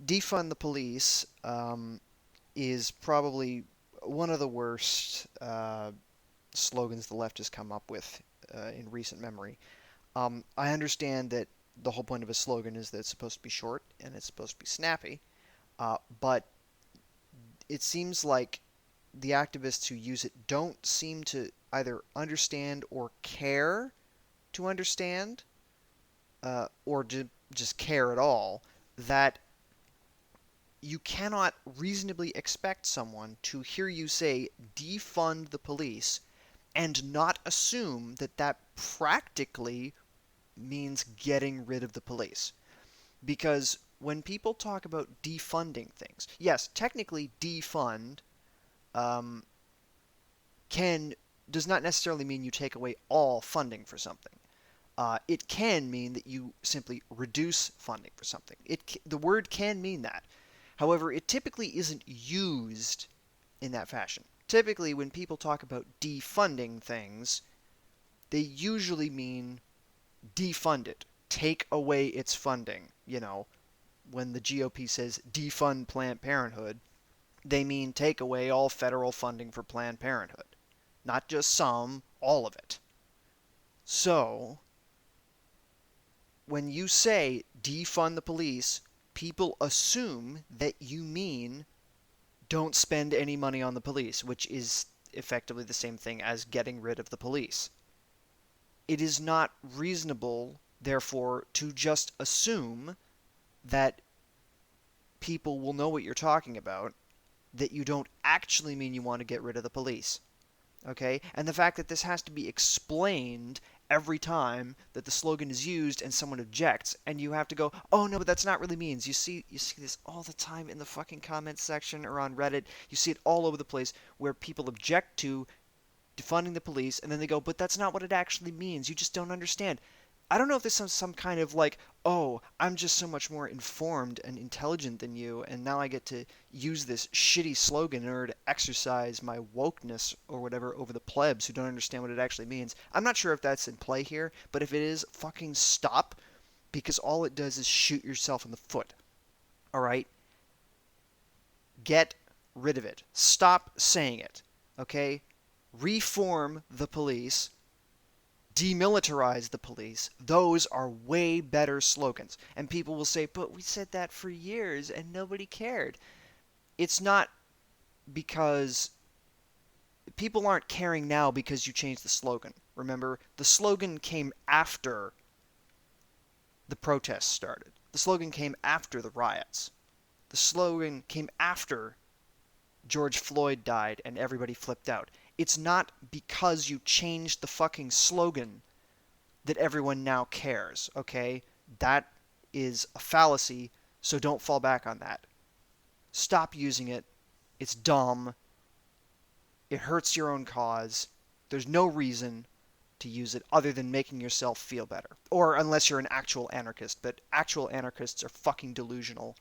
Defund the police is probably one of the worst slogans the left has come up with in recent memory. I understand that the whole point of a slogan is that it's supposed to be short and it's supposed to be snappy, but it seems like the activists who use it don't seem to either understand or care to understand, or just care at all, that you cannot reasonably expect someone to hear you say defund the police and not assume that that practically means getting rid of the police. Because when people talk about defunding things, yes, technically defund um, can does not necessarily mean you take away all funding for something. It can mean that you simply reduce funding for something. The word can mean that. However, it typically isn't used in that fashion. Typically, when people talk about defunding things, they usually mean defund it, take away its funding. When the GOP says defund Planned Parenthood, they mean take away all federal funding for Planned Parenthood. Not just some, all of it. So, when you say defund the police, people assume that you mean don't spend any money on the police, which is effectively the same thing as getting rid of the police. It is not reasonable, therefore, to just assume that people will know what you're talking about, that you don't actually mean you want to get rid of the police. Okay? And the fact that this has to be explained every time that the slogan is used and someone objects, and you have to go, oh no, but that's not really means. You see this all the time in the fucking comments section or on Reddit. You see it all over the place where people object to defunding the police, and then they go, but that's not what it actually means. You just don't understand. I don't know if this is some kind of like, oh, I'm just so much more informed and intelligent than you, and now I get to use this shitty slogan in order to exercise my wokeness or whatever over the plebs who don't understand what it actually means. I'm not sure if that's in play here, but if it is, fucking stop, because all it does is shoot yourself in the foot. Alright? Get rid of it. Stop saying it. Okay? Reform the police, demilitarize the police. Those are way better slogans. And people will say, but we said that for years and nobody cared. It's not because people aren't caring now because you changed the slogan. Remember, the slogan came after the protests started. The slogan came after the riots. The slogan came after George Floyd died and everybody flipped out. It's not because you changed the fucking slogan that everyone now cares, okay? That is a fallacy, so don't fall back on that. Stop using it. It's dumb. It hurts your own cause. There's no reason to use it other than making yourself feel better. Or unless you're an actual anarchist, but actual anarchists are fucking delusional